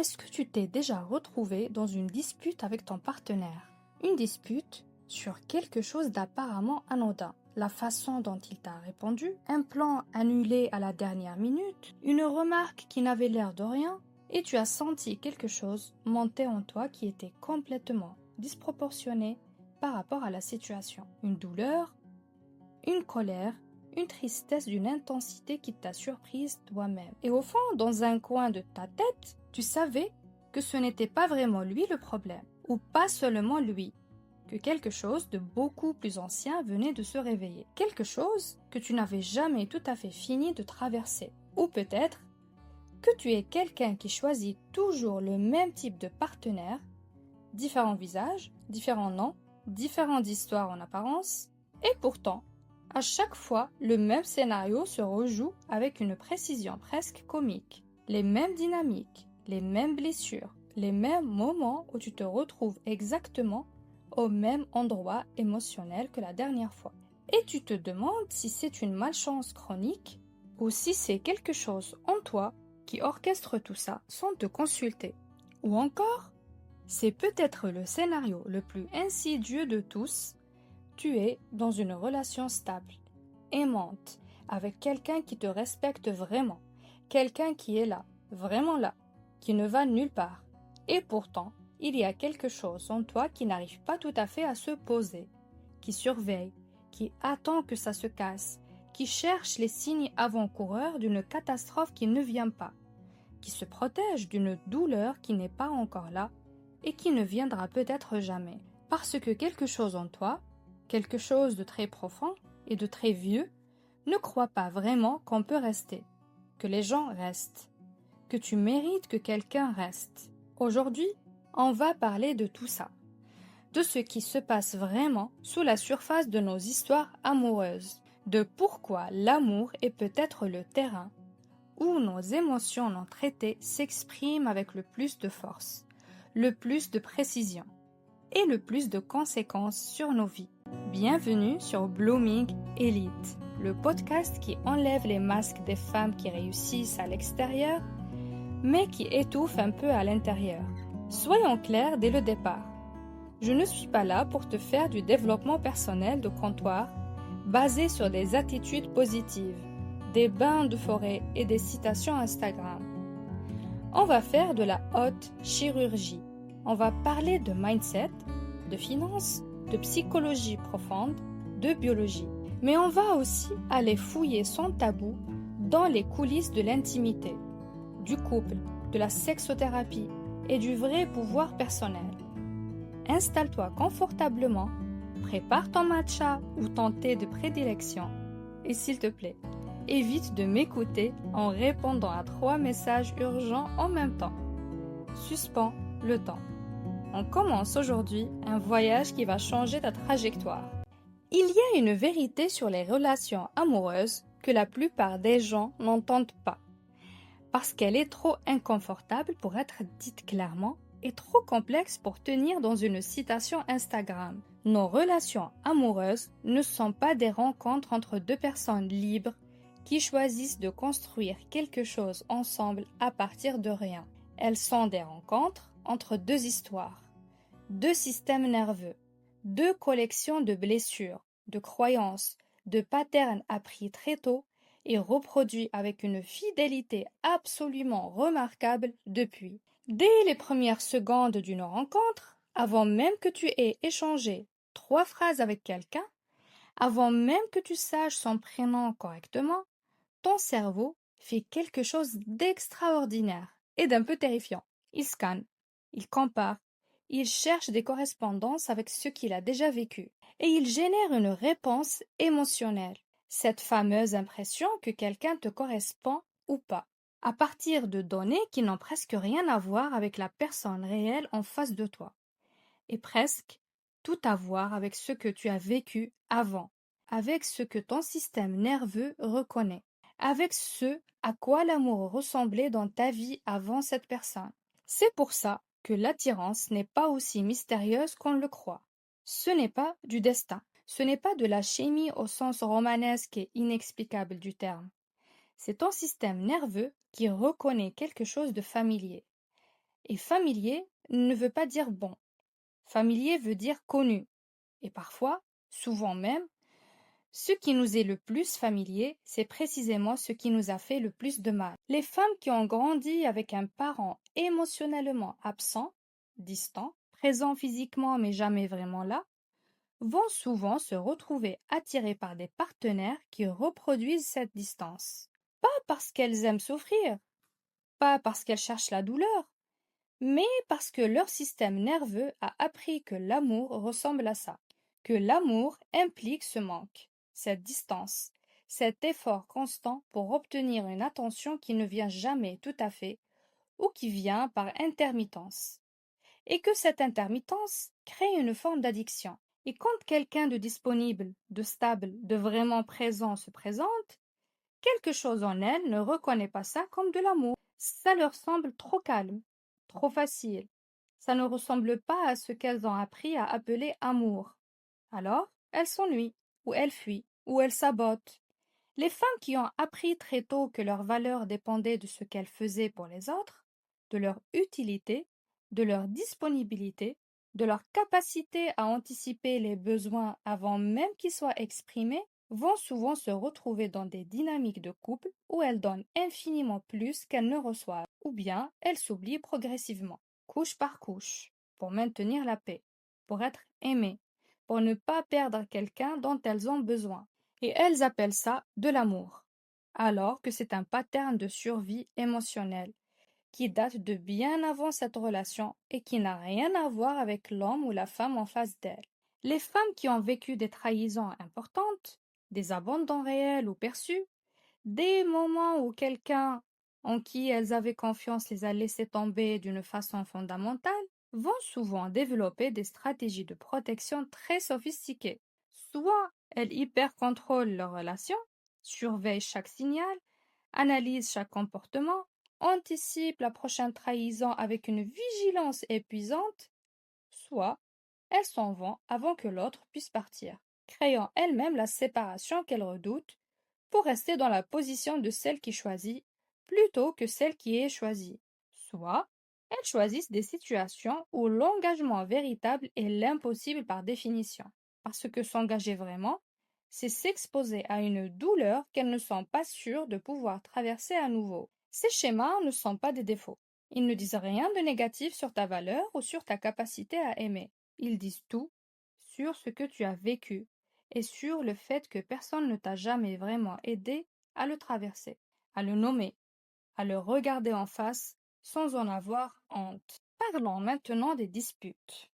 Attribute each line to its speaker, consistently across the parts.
Speaker 1: Est-ce que tu t'es déjà retrouvé dans une dispute avec ton partenaire? Une dispute sur quelque chose d'apparemment anodin. La façon dont il t'a répondu, un plan annulé à la dernière minute, une remarque qui n'avait l'air de rien, et tu as senti quelque chose monter en toi qui était complètement disproportionné par rapport à la situation. Une douleur, une colère, une tristesse d'une intensité qui t'a surprise toi-même. Et au fond, dans un coin de ta tête, tu savais que ce n'était pas vraiment lui le problème, ou pas seulement lui, que quelque chose de beaucoup plus ancien venait de se réveiller, quelque chose que tu n'avais jamais tout à fait fini de traverser, ou peut-être que tu es quelqu'un qui choisit toujours le même type de partenaire, différents visages, différents noms, différentes histoires en apparence, et pourtant, à chaque fois, le même scénario se rejoue avec une précision presque comique. Les mêmes dynamiques, les mêmes blessures, les mêmes moments où tu te retrouves exactement au même endroit émotionnel que la dernière fois. Et tu te demandes si c'est une malchance chronique ou si c'est quelque chose en toi qui orchestre tout ça sans te consulter. Ou encore, c'est peut-être le scénario le plus insidieux de tous. Tu es dans une relation stable, aimante, avec quelqu'un qui te respecte vraiment, quelqu'un qui est là, vraiment là, qui ne va nulle part. Et pourtant, il y a quelque chose en toi qui n'arrive pas tout à fait à se poser, qui surveille, qui attend que ça se casse, qui cherche les signes avant-coureurs d'une catastrophe qui ne vient pas, qui se protège d'une douleur qui n'est pas encore là et qui ne viendra peut-être jamais. Parce que quelque chose en toi, quelque chose de très profond et de très vieux, ne croit pas vraiment qu'on peut rester, que les gens restent, que tu mérites que quelqu'un reste. Aujourd'hui, on va parler de tout ça, de ce qui se passe vraiment sous la surface de nos histoires amoureuses, de pourquoi l'amour est peut-être le terrain où nos émotions non traitées s'expriment avec le plus de force, le plus de précision et le plus de conséquences sur nos vies. Bienvenue sur Blooming Elite, le podcast qui enlève les masques des femmes qui réussissent à l'extérieur, mais qui étouffent un peu à l'intérieur. Soyons clairs dès le départ. Je ne suis pas là pour te faire du développement personnel de comptoir basé sur des attitudes positives, des bains de forêt et des citations Instagram. On va faire de la haute chirurgie. On va parler de mindset, de finances, de psychologie profonde, de biologie. Mais on va aussi aller fouiller sans tabou dans les coulisses de l'intimité, du couple, de la sexothérapie et du vrai pouvoir personnel. Installe-toi confortablement, prépare ton matcha ou ton thé de prédilection et s'il te plaît, évite de m'écouter en répondant à 3 messages urgents en même temps. Suspends le temps. On commence aujourd'hui un voyage qui va changer ta trajectoire. Il y a une vérité sur les relations amoureuses que la plupart des gens n'entendent pas, parce qu'elle est trop inconfortable pour être dite clairement et trop complexe pour tenir dans une citation Instagram. Nos relations amoureuses ne sont pas des rencontres entre deux personnes libres qui choisissent de construire quelque chose ensemble à partir de rien. Elles sont des rencontres entre deux histoires, deux systèmes nerveux, deux collections de blessures, de croyances, de patterns appris très tôt et reproduits avec une fidélité absolument remarquable depuis. Dès les premières secondes d'une rencontre, avant même que tu aies échangé 3 phrases avec quelqu'un, avant même que tu saches son prénom correctement, ton cerveau fait quelque chose d'extraordinaire et d'un peu terrifiant. Il scanne, il compare, il cherche des correspondances avec ce qu'il a déjà vécu et il génère une réponse émotionnelle, cette fameuse impression que quelqu'un te correspond ou pas, à partir de données qui n'ont presque rien à voir avec la personne réelle en face de toi, et presque tout à voir avec ce que tu as vécu avant, avec ce que ton système nerveux reconnaît, avec ce à quoi l'amour ressemblait dans ta vie avant cette personne. C'est pour ça que l'attirance n'est pas aussi mystérieuse qu'on le croit. Ce n'est pas du destin, ce n'est pas de la chimie au sens romanesque et inexplicable du terme. C'est ton système nerveux qui reconnaît quelque chose de familier. Et familier ne veut pas dire bon. Familier veut dire connu. Et parfois, souvent même, ce qui nous est le plus familier, c'est précisément ce qui nous a fait le plus de mal. Les femmes qui ont grandi avec un parent émotionnellement absent, distant, présent physiquement mais jamais vraiment là, vont souvent se retrouver attirées par des partenaires qui reproduisent cette distance. Pas parce qu'elles aiment souffrir, pas parce qu'elles cherchent la douleur, mais parce que leur système nerveux a appris que l'amour ressemble à ça, que l'amour implique ce manque, cette distance, cet effort constant pour obtenir une attention qui ne vient jamais tout à fait ou qui vient par intermittence, et que cette intermittence crée une forme d'addiction. Et quand quelqu'un de disponible, de stable, de vraiment présent se présente, quelque chose en elle ne reconnaît pas ça comme de l'amour. Ça leur semble trop calme, trop facile. Ça ne ressemble pas à ce qu'elles ont appris à appeler amour. Alors, elles s'ennuient, ou elles fuient, ou elles sabotent. Les femmes qui ont appris très tôt que leur valeur dépendait de ce qu'elles faisaient pour les autres, de leur utilité, de leur disponibilité, de leur capacité à anticiper les besoins avant même qu'ils soient exprimés, vont souvent se retrouver dans des dynamiques de couple où elles donnent infiniment plus qu'elles ne reçoivent, ou bien elles s'oublient progressivement, couche par couche, pour maintenir la paix, pour être aimées, pour ne pas perdre quelqu'un dont elles ont besoin. Et elles appellent ça de l'amour, alors que c'est un pattern de survie émotionnelle qui date de bien avant cette relation et qui n'a rien à voir avec l'homme ou la femme en face d'elle. Les femmes qui ont vécu des trahisons importantes, des abandons réels ou perçus, des moments où quelqu'un en qui elles avaient confiance les a laissées tomber d'une façon fondamentale, vont souvent développer des stratégies de protection très sophistiquées. Soit elles hyper-contrôlent leur relation, surveillent chaque signal, analysent chaque comportement, anticipent la prochaine trahison avec une vigilance épuisante, soit elles s'en vont avant que l'autre puisse partir, créant elles-mêmes la séparation qu'elles redoutent pour rester dans la position de celle qui choisit plutôt que celle qui est choisie. Soit elles choisissent des situations où l'engagement véritable est l'impossible par définition, parce que s'engager vraiment, c'est s'exposer à une douleur qu'elles ne sont pas sûres de pouvoir traverser à nouveau. Ces schémas ne sont pas des défauts. Ils ne disent rien de négatif sur ta valeur ou sur ta capacité à aimer. Ils disent tout sur ce que tu as vécu et sur le fait que personne ne t'a jamais vraiment aidé à le traverser, à le nommer, à le regarder en face sans en avoir honte. Parlons maintenant des disputes,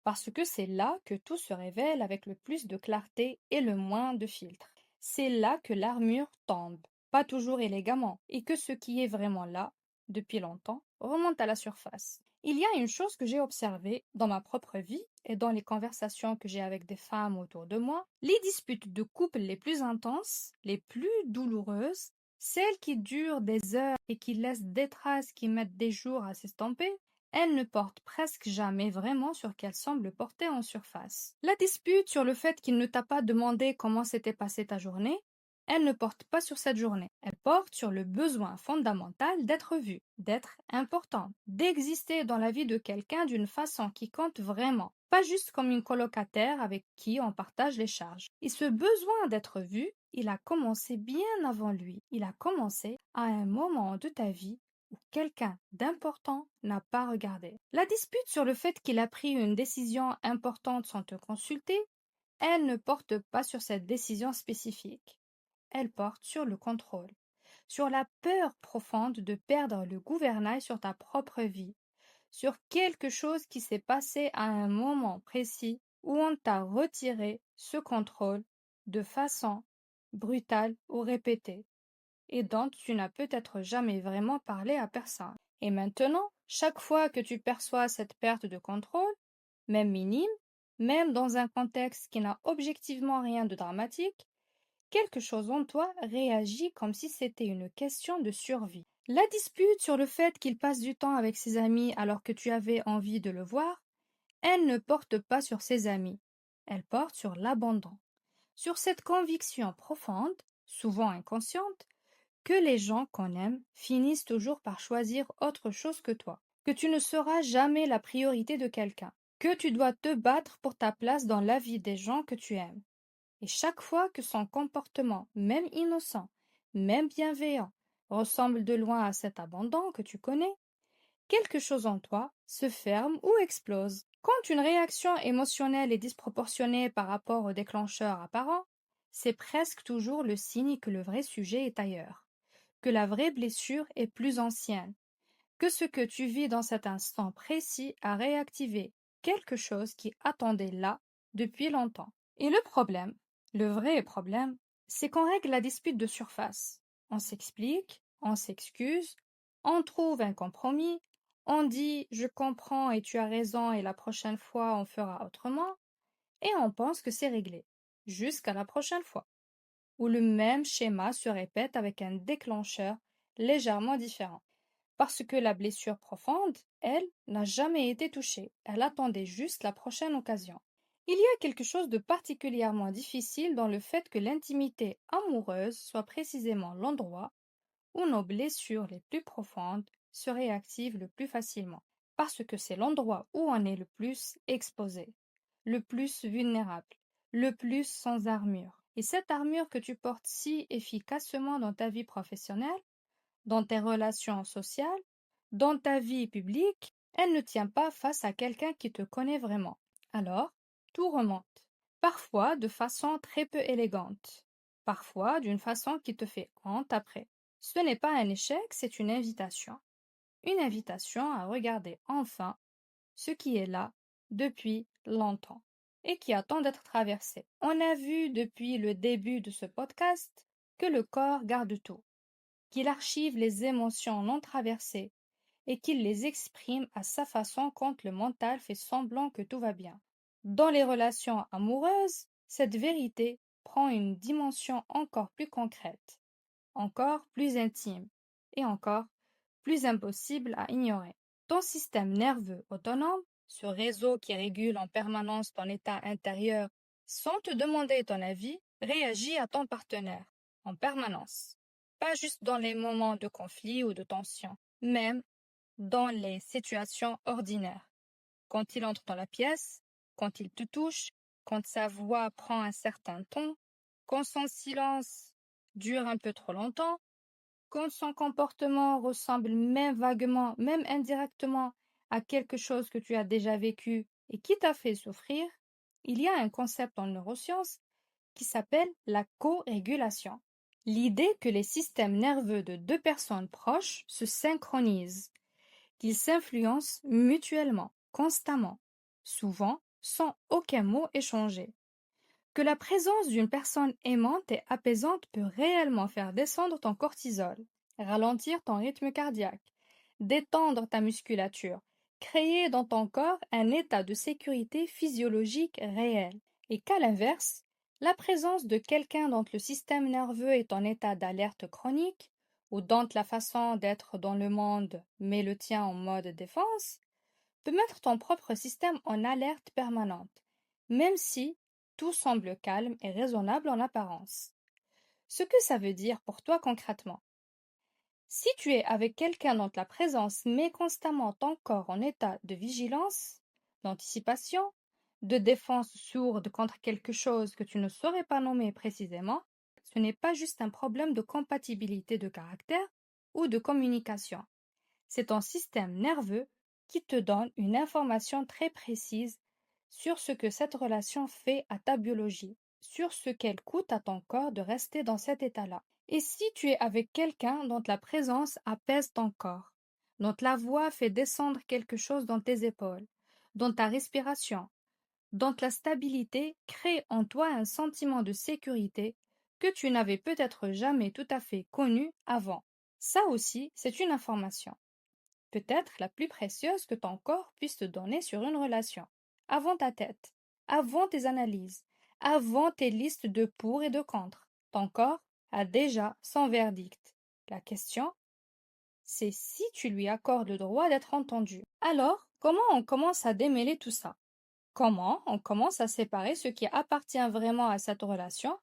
Speaker 1: parce que c'est là que tout se révèle avec le plus de clarté et le moins de filtres. C'est là que l'armure tombe, pas toujours élégamment, et que ce qui est vraiment là, depuis longtemps, remonte à la surface. Il y a une chose que j'ai observée dans ma propre vie et dans les conversations que j'ai avec des femmes autour de moi, les disputes de couple les plus intenses, les plus douloureuses, celles qui durent des heures et qui laissent des traces qui mettent des jours à s'estomper, elles ne portent presque jamais vraiment sur qu'elles semblent porter en surface. La dispute sur le fait qu'il ne t'a pas demandé comment s'était passée ta journée, elle ne porte pas sur cette journée. Elle porte sur le besoin fondamental d'être vu, d'être important, d'exister dans la vie de quelqu'un d'une façon qui compte vraiment, pas juste comme une colocataire avec qui on partage les charges. Et ce besoin d'être vu, il a commencé bien avant lui. Il a commencé à un moment de ta vie où quelqu'un d'important n'a pas regardé. La dispute sur le fait qu'il a pris une décision importante sans te consulter, elle ne porte pas sur cette décision spécifique. Elle porte sur le contrôle, sur la peur profonde de perdre le gouvernail sur ta propre vie, sur quelque chose qui s'est passé à un moment précis où on t'a retiré ce contrôle de façon brutale ou répétée et dont tu n'as peut-être jamais vraiment parlé à personne. Et maintenant, chaque fois que tu perçois cette perte de contrôle, même minime, même dans un contexte qui n'a objectivement rien de dramatique, quelque chose en toi réagit comme si c'était une question de survie. La dispute sur le fait qu'il passe du temps avec ses amis alors que tu avais envie de le voir, elle ne porte pas sur ses amis, elle porte sur l'abandon, sur cette conviction profonde, souvent inconsciente, que les gens qu'on aime finissent toujours par choisir autre chose que toi, que tu ne seras jamais la priorité de quelqu'un, que tu dois te battre pour ta place dans la vie des gens que tu aimes. Et chaque fois que son comportement, même innocent, même bienveillant, ressemble de loin à cet abandon que tu connais, quelque chose en toi se ferme ou explose. Quand une réaction émotionnelle est disproportionnée par rapport au déclencheur apparent, c'est presque toujours le signe que le vrai sujet est ailleurs, que la vraie blessure est plus ancienne, que ce que tu vis dans cet instant précis a réactivé quelque chose qui attendait là depuis longtemps. Et le vrai problème, c'est qu'on règle la dispute de surface. On s'explique, on s'excuse, on trouve un compromis, on dit je comprends et tu as raison et la prochaine fois on fera autrement, et on pense que c'est réglé, jusqu'à la prochaine fois, où le même schéma se répète avec un déclencheur légèrement différent. Parce que la blessure profonde, elle, n'a jamais été touchée, elle attendait juste la prochaine occasion. Il y a quelque chose de particulièrement difficile dans le fait que l'intimité amoureuse soit précisément l'endroit où nos blessures les plus profondes se réactivent le plus facilement, parce que c'est l'endroit où on est le plus exposé, le plus vulnérable, le plus sans armure. Et cette armure que tu portes si efficacement dans ta vie professionnelle, dans tes relations sociales, dans ta vie publique, elle ne tient pas face à quelqu'un qui te connaît vraiment. Alors, tout remonte. Parfois de façon très peu élégante, parfois d'une façon qui te fait honte après. Ce n'est pas un échec, c'est une invitation. Une invitation à regarder enfin ce qui est là depuis longtemps et qui attend d'être traversé. On a vu depuis le début de ce podcast que le corps garde tout, qu'il archive les émotions non traversées et qu'il les exprime à sa façon quand le mental fait semblant que tout va bien. Dans les relations amoureuses, cette vérité prend une dimension encore plus concrète, encore plus intime et encore plus impossible à ignorer. Ton système nerveux autonome, ce réseau qui régule en permanence ton état intérieur sans te demander ton avis, réagit à ton partenaire en permanence. Pas juste dans les moments de conflit ou de tension, même dans les situations ordinaires. Quand il entre dans la pièce, quand il te touche, quand sa voix prend un certain ton, quand son silence dure un peu trop longtemps, quand son comportement ressemble même vaguement, même indirectement à quelque chose que tu as déjà vécu et qui t'a fait souffrir, il y a un concept en neurosciences qui s'appelle la co-régulation. L'idée que les systèmes nerveux de deux personnes proches se synchronisent, qu'ils s'influencent mutuellement, constamment, souvent sans aucun mot échangé. Que la présence d'une personne aimante et apaisante peut réellement faire descendre ton cortisol, ralentir ton rythme cardiaque, détendre ta musculature, créer dans ton corps un état de sécurité physiologique réel, et qu'à l'inverse, la présence de quelqu'un dont le système nerveux est en état d'alerte chronique, ou dont la façon d'être dans le monde met le tien en mode défense, peut mettre ton propre système en alerte permanente, même si tout semble calme et raisonnable en apparence. Ce que ça veut dire pour toi concrètement. Si tu es avec quelqu'un dont la présence met constamment ton corps en état de vigilance, d'anticipation, de défense sourde contre quelque chose que tu ne saurais pas nommer précisément, ce n'est pas juste un problème de compatibilité de caractère ou de communication. C'est ton système nerveux qui te donne une information très précise sur ce que cette relation fait à ta biologie, sur ce qu'elle coûte à ton corps de rester dans cet état-là. Et si tu es avec quelqu'un dont la présence apaise ton corps, dont la voix fait descendre quelque chose dans tes épaules, dont ta respiration, dont la stabilité crée en toi un sentiment de sécurité que tu n'avais peut-être jamais tout à fait connu avant. Ça aussi, c'est une information, peut-être la plus précieuse que ton corps puisse te donner sur une relation, avant ta tête, avant tes analyses, avant tes listes de pour et de contre. Ton corps a déjà son verdict. La question, c'est si tu lui accordes le droit d'être entendu. Alors, comment on commence à démêler tout ça? Comment on commence à séparer ce qui appartient vraiment à cette relation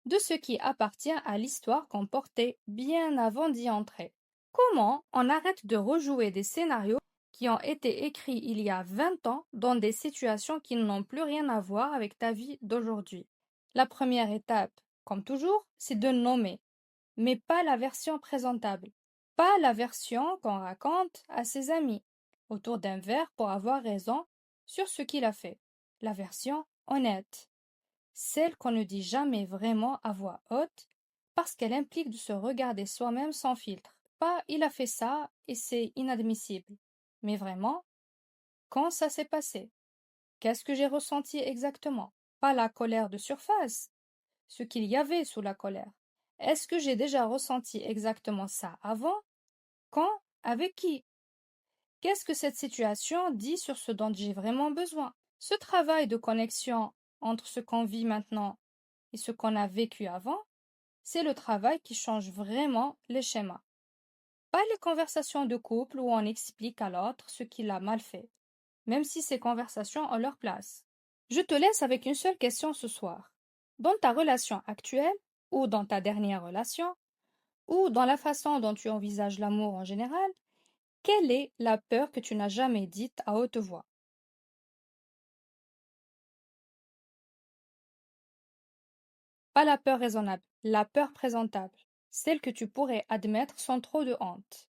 Speaker 1: de ce qui appartient à l'histoire qu'on portait bien avant d'y entrer? Comment on arrête de rejouer des scénarios qui ont été écrits il y a 20 ans dans des situations qui n'ont plus rien à voir avec ta vie d'aujourd'hui. La première étape, comme toujours, c'est de nommer, mais pas la version présentable, pas la version qu'on raconte à ses amis autour d'un verre pour avoir raison sur ce qu'il a fait. La version honnête, celle qu'on ne dit jamais vraiment à voix haute parce qu'elle implique de se regarder soi-même sans filtre. Pas il a fait ça et c'est inadmissible, mais vraiment, quand ça s'est passé? Qu'est-ce que j'ai ressenti exactement? Pas la colère de surface, ce qu'il y avait sous la colère. Est-ce que j'ai déjà ressenti exactement ça avant? Quand? Avec qui? Qu'est-ce que cette situation dit sur ce dont j'ai vraiment besoin? Ce travail de connexion entre ce qu'on vit maintenant et ce qu'on a vécu avant, c'est le travail qui change vraiment les schémas. Pas les conversations de couple où on explique à l'autre ce qu'il a mal fait, même si ces conversations ont leur place. Je te laisse avec une seule question ce soir. Dans ta relation actuelle, ou dans ta dernière relation, ou dans la façon dont tu envisages l'amour en général, quelle est la peur que tu n'as jamais dite à haute voix? Pas la peur raisonnable, la peur présentable, celle que tu pourrais admettre sans trop de honte.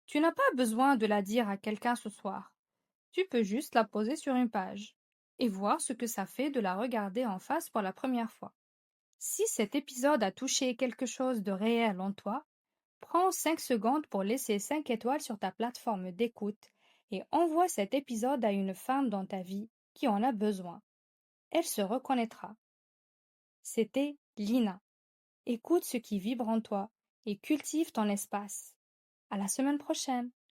Speaker 1: Tu n'as pas besoin de la dire à quelqu'un ce soir. Tu peux juste la poser sur une page et voir ce que ça fait de la regarder en face pour la première fois. Si cet épisode a touché quelque chose de réel en toi, prends 5 secondes pour laisser 5 étoiles sur ta plateforme d'écoute et envoie cet épisode à une femme dans ta vie qui en a besoin. Elle se reconnaîtra. C'était Lina. Écoute ce qui vibre en toi et cultive ton espace. À la semaine prochaine.